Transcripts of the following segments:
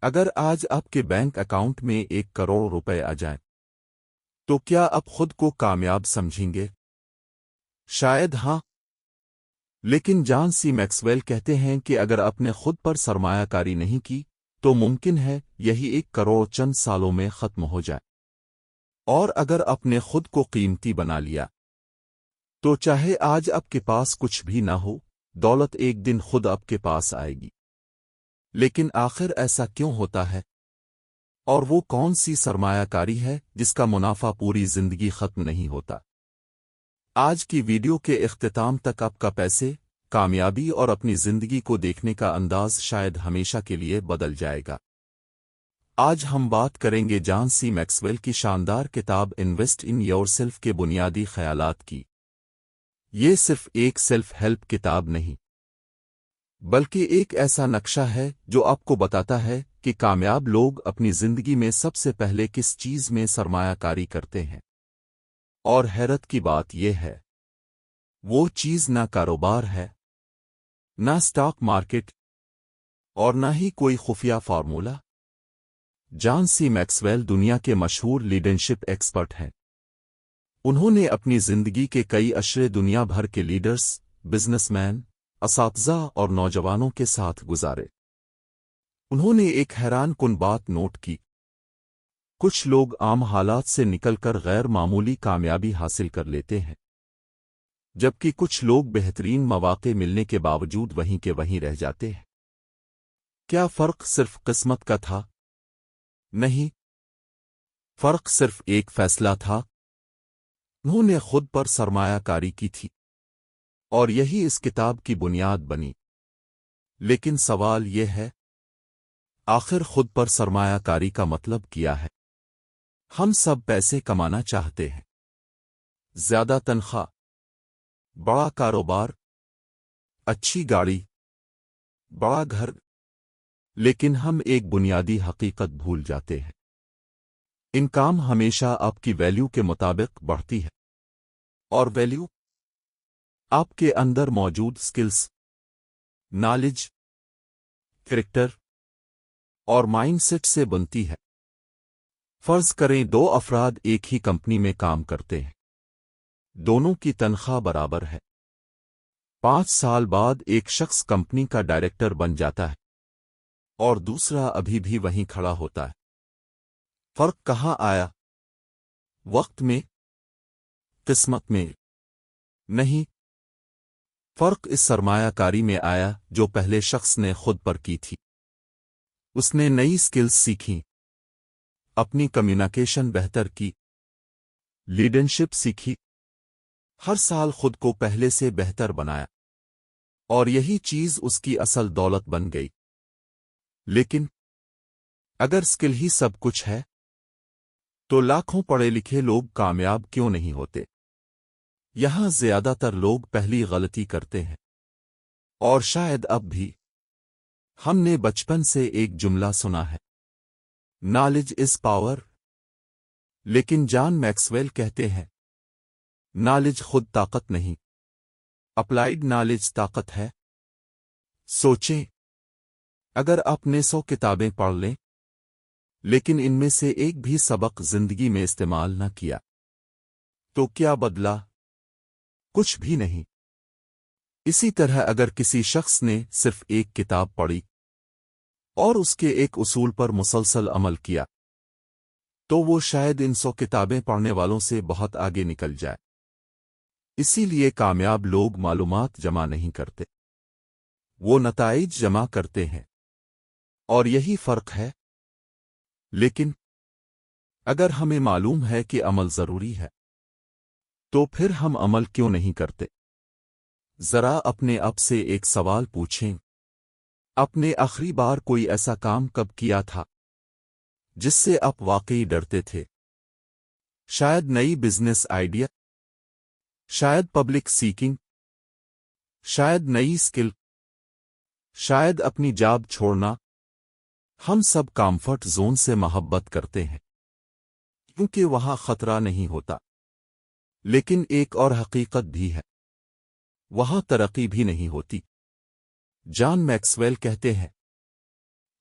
اگر آج آپ کے بینک اکاؤنٹ میں 1 کروڑ روپے آ جائیں تو کیا آپ خود کو کامیاب سمجھیں گے؟ شاید ہاں، لیکن جان سی میکسویل کہتے ہیں کہ اگر آپ نے خود پر سرمایہ کاری نہیں کی تو ممکن ہے یہی 1 کروڑ چند سالوں میں ختم ہو جائے، اور اگر آپ نے خود کو قیمتی بنا لیا تو چاہے آج آپ کے پاس کچھ بھی نہ ہو، دولت ایک دن خود آپ کے پاس آئے گی۔ لیکن آخر ایسا کیوں ہوتا ہے؟ اور وہ کون سی سرمایہ کاری ہے جس کا منافع پوری زندگی ختم نہیں ہوتا؟ آج کی ویڈیو کے اختتام تک آپ کا پیسے، کامیابی اور اپنی زندگی کو دیکھنے کا انداز شاید ہمیشہ کے لیے بدل جائے گا۔ آج ہم بات کریں گے جان سی میکسویل کی شاندار کتاب انویسٹ ان یور سیلف کے بنیادی خیالات کی۔ یہ صرف ایک سیلف ہیلپ کتاب نہیں، بلکہ ایک ایسا نقشہ ہے جو آپ کو بتاتا ہے کہ کامیاب لوگ اپنی زندگی میں سب سے پہلے کس چیز میں سرمایہ کاری کرتے ہیں۔ اور حیرت کی بات یہ ہے، وہ چیز نہ کاروبار ہے، نہ اسٹاک مارکیٹ، اور نہ ہی کوئی خفیہ فارمولا۔ جان سی میکسویل دنیا کے مشہور لیڈرشپ ایکسپرٹ ہیں۔ انہوں نے اپنی زندگی کے کئی عشرے دنیا بھر کے لیڈرز، بزنس مین، اساتذہ اور نوجوانوں کے ساتھ گزارے۔ انہوں نے ایک حیران کن بات نوٹ کی: کچھ لوگ عام حالات سے نکل کر غیر معمولی کامیابی حاصل کر لیتے ہیں، جبکہ کچھ لوگ بہترین مواقع ملنے کے باوجود وہیں کے وہیں رہ جاتے ہیں۔ کیا فرق صرف قسمت کا تھا؟ نہیں، فرق صرف ایک فیصلہ تھا۔ انہوں نے خود پر سرمایہ کاری کی تھی، اور یہی اس کتاب کی بنیاد بنی۔ لیکن سوال یہ ہے، آخر خود پر سرمایہ کاری کا مطلب کیا ہے؟ ہم سب پیسے کمانا چاہتے ہیں، زیادہ تنخواہ، بڑا کاروبار، اچھی گاڑی، بڑا گھر، لیکن ہم ایک بنیادی حقیقت بھول جاتے ہیں: انکم ہمیشہ آپ کی ویلیو کے مطابق بڑھتی ہے، اور ویلیو آپ کے اندر موجود سکلز، نالج، کریکٹر اور مائنڈ سیٹ سے بنتی ہے۔ فرض کریں 2 افراد ایک ہی کمپنی میں کام کرتے ہیں، دونوں کی تنخواہ برابر ہے۔ 5 سال بعد ایک شخص کمپنی کا ڈائریکٹر بن جاتا ہے، اور دوسرا ابھی بھی وہیں کھڑا ہوتا ہے۔ فرق کہاں آیا؟ وقت میں؟ قسمت میں؟ نہیں، فرق اس سرمایہ کاری میں آیا جو پہلے شخص نے خود پر کی تھی۔ اس نے نئی سکلز سیکھیں، اپنی کمیونیکیشن بہتر کی، لیڈرشپ سیکھی، ہر سال خود کو پہلے سے بہتر بنایا، اور یہی چیز اس کی اصل دولت بن گئی۔ لیکن اگر سکل ہی سب کچھ ہے تو لاکھوں پڑھے لکھے لوگ کامیاب کیوں نہیں ہوتے؟ یہاں زیادہ تر لوگ پہلی غلطی کرتے ہیں، اور شاید اب بھی۔ ہم نے بچپن سے ایک جملہ سنا ہے: نالج از پاور۔ لیکن جان میکسویل کہتے ہیں، نالج خود طاقت نہیں، اپلائیڈ نالج طاقت ہے۔ سوچیں، اگر آپ نے 100 کتابیں پڑھ لیں لیکن ان میں سے ایک بھی سبق زندگی میں استعمال نہ کیا تو کیا بدلا؟ کچھ بھی نہیں۔ اسی طرح اگر کسی شخص نے صرف ایک کتاب پڑھی اور اس کے ایک اصول پر مسلسل عمل کیا تو وہ شاید ان 100 کتابیں پڑھنے والوں سے بہت آگے نکل جائے۔ اسی لیے کامیاب لوگ معلومات جمع نہیں کرتے، وہ نتائج جمع کرتے ہیں، اور یہی فرق ہے۔ لیکن اگر ہمیں معلوم ہے کہ عمل ضروری ہے تو پھر ہم عمل کیوں نہیں کرتے؟ ذرا اپنے آپ سے ایک سوال پوچھیں: آپ نے آخری بار کوئی ایسا کام کب کیا تھا جس سے آپ واقعی ڈرتے تھے؟ شاید نئی بزنس آئیڈیا، شاید پبلک سیکنگ، شاید نئی سکل، شاید اپنی جاب چھوڑنا۔ ہم سب کمفرٹ زون سے محبت کرتے ہیں کیونکہ وہاں خطرہ نہیں ہوتا، لیکن ایک اور حقیقت بھی ہے، وہاں ترقی بھی نہیں ہوتی۔ جان میکسویل کہتے ہیں،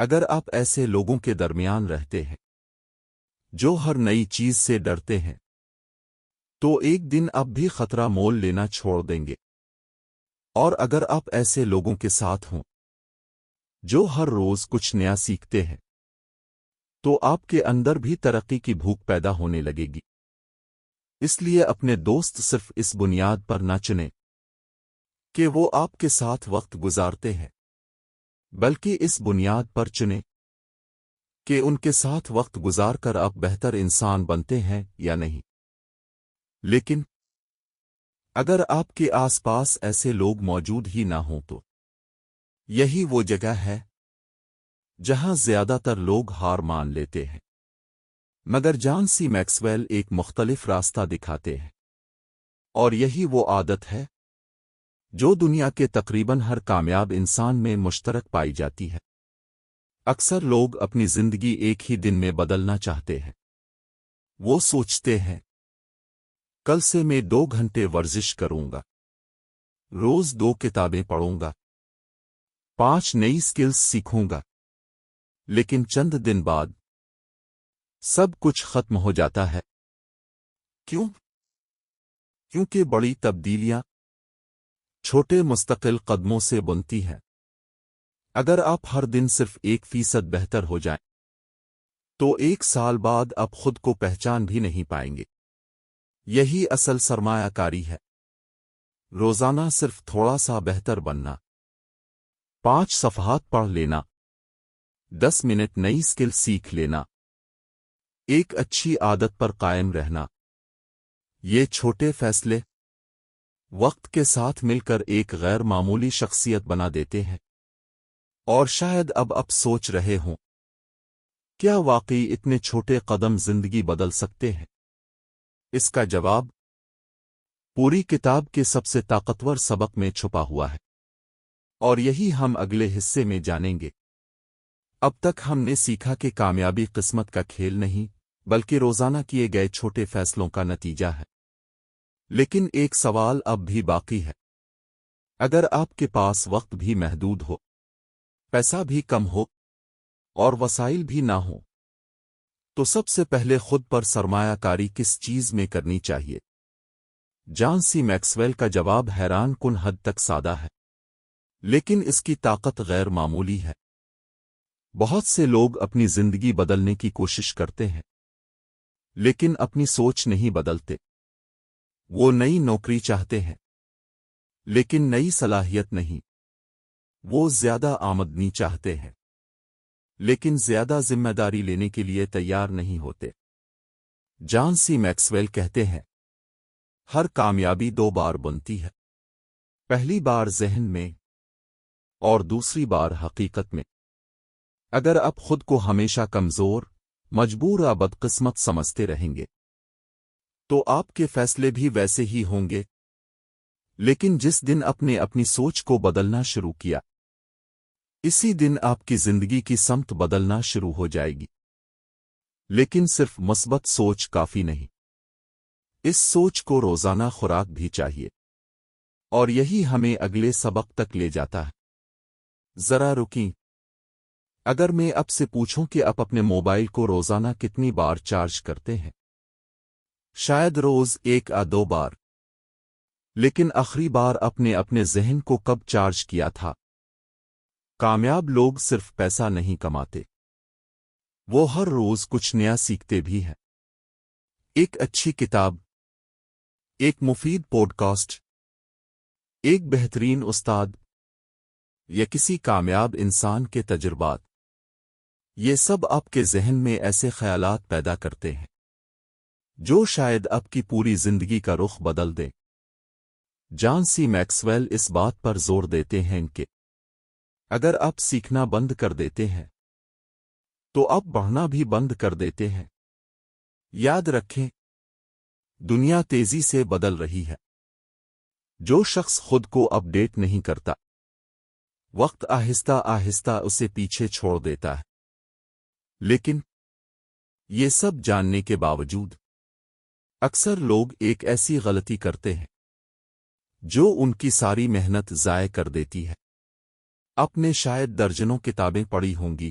اگر آپ ایسے لوگوں کے درمیان رہتے ہیں جو ہر نئی چیز سے ڈرتے ہیں تو ایک دن آپ بھی خطرہ مول لینا چھوڑ دیں گے، اور اگر آپ ایسے لوگوں کے ساتھ ہوں جو ہر روز کچھ نیا سیکھتے ہیں تو آپ کے اندر بھی ترقی کی بھوک پیدا ہونے لگے گی۔ اس لیے اپنے دوست صرف اس بنیاد پر نہ چنیں کہ وہ آپ کے ساتھ وقت گزارتے ہیں، بلکہ اس بنیاد پر چنیں کہ ان کے ساتھ وقت گزار کر آپ بہتر انسان بنتے ہیں یا نہیں۔ لیکن اگر آپ کے آس پاس ایسے لوگ موجود ہی نہ ہوں تو یہی وہ جگہ ہے جہاں زیادہ تر لوگ ہار مان لیتے ہیں، مگر جان سی میکسویل ایک مختلف راستہ دکھاتے ہیں، اور یہی وہ عادت ہے جو دنیا کے تقریباً ہر کامیاب انسان میں مشترک پائی جاتی ہے۔ اکثر لوگ اپنی زندگی ایک ہی دن میں بدلنا چاہتے ہیں۔ وہ سوچتے ہیں کل سے میں 2 گھنٹے ورزش کروں گا، روز 2 کتابیں پڑھوں گا، 5 نئی سکلز سیکھوں گا، لیکن چند دن بعد سب کچھ ختم ہو جاتا ہے۔ کیوں؟ کیونکہ بڑی تبدیلیاں چھوٹے مستقل قدموں سے بنتی ہیں۔ اگر آپ ہر دن صرف 1% بہتر ہو جائیں تو 1 سال بعد آپ خود کو پہچان بھی نہیں پائیں گے۔ یہی اصل سرمایہ کاری ہے، روزانہ صرف تھوڑا سا بہتر بننا، 5 صفحات پڑھ لینا، 10 منٹ نئی سکل سیکھ لینا، ایک اچھی عادت پر قائم رہنا۔ یہ چھوٹے فیصلے وقت کے ساتھ مل کر ایک غیر معمولی شخصیت بنا دیتے ہیں۔ اور شاید اب آپ سوچ رہے ہوں، کیا واقعی اتنے چھوٹے قدم زندگی بدل سکتے ہیں؟ اس کا جواب پوری کتاب کے سب سے طاقتور سبق میں چھپا ہوا ہے، اور یہی ہم اگلے حصے میں جانیں گے۔ اب تک ہم نے سیکھا کہ کامیابی قسمت کا کھیل نہیں بلکہ روزانہ کیے گئے چھوٹے فیصلوں کا نتیجہ ہے۔ لیکن ایک سوال اب بھی باقی ہے۔ اگر آپ کے پاس وقت بھی محدود ہو، پیسہ بھی کم ہو، اور وسائل بھی نہ ہوں، تو سب سے پہلے خود پر سرمایہ کاری کس چیز میں کرنی چاہیے؟ جان سی میکسویل کا جواب حیران کن حد تک سادہ ہے، لیکن اس کی طاقت غیر معمولی ہے۔ بہت سے لوگ اپنی زندگی بدلنے کی کوشش کرتے ہیں لیکن اپنی سوچ نہیں بدلتے۔ وہ نئی نوکری چاہتے ہیں لیکن نئی صلاحیت نہیں۔ وہ زیادہ آمدنی چاہتے ہیں لیکن زیادہ ذمہ داری لینے کے لیے تیار نہیں ہوتے۔ جان سی میکسویل کہتے ہیں ہر کامیابی 2 بار بنتی ہے، پہلی بار ذہن میں اور دوسری بار حقیقت میں۔ اگر آپ خود کو ہمیشہ کمزور، مجبور یا بدقسمت سمجھتے رہیں گے تو آپ کے فیصلے بھی ویسے ہی ہوں گے۔ لیکن جس دن آپ نے اپنی سوچ کو بدلنا شروع کیا، اسی دن آپ کی زندگی کی سمت بدلنا شروع ہو جائے گی۔ لیکن صرف مثبت سوچ کافی نہیں، اس سوچ کو روزانہ خوراک بھی چاہیے، اور یہی ہمیں اگلے سبق تک لے جاتا ہے۔ ذرا رکیں، اگر میں آپ سے پوچھوں کہ آپ اپنے موبائل کو روزانہ کتنی بار چارج کرتے ہیں؟ شاید روز 1 یا 2 بار، لیکن آخری بار آپ نے اپنے ذہن کو کب چارج کیا تھا؟ کامیاب لوگ صرف پیسہ نہیں کماتے، وہ ہر روز کچھ نیا سیکھتے بھی ہیں۔ ایک اچھی کتاب، ایک مفید پوڈ کاسٹ، ایک بہترین استاد، یا کسی کامیاب انسان کے تجربات، یہ سب آپ کے ذہن میں ایسے خیالات پیدا کرتے ہیں جو شاید آپ کی پوری زندگی کا رخ بدل دیں۔ جان سی میکسویل اس بات پر زور دیتے ہیں کہ اگر آپ سیکھنا بند کر دیتے ہیں تو آپ بڑھنا بھی بند کر دیتے ہیں۔ یاد رکھیں، دنیا تیزی سے بدل رہی ہے۔ جو شخص خود کو اپ ڈیٹ نہیں کرتا، وقت آہستہ آہستہ اسے پیچھے چھوڑ دیتا ہے۔ لیکن یہ سب جاننے کے باوجود اکثر لوگ ایک ایسی غلطی کرتے ہیں جو ان کی ساری محنت ضائع کر دیتی ہے۔ آپ نے شاید درجنوں کتابیں پڑھی ہوں گی،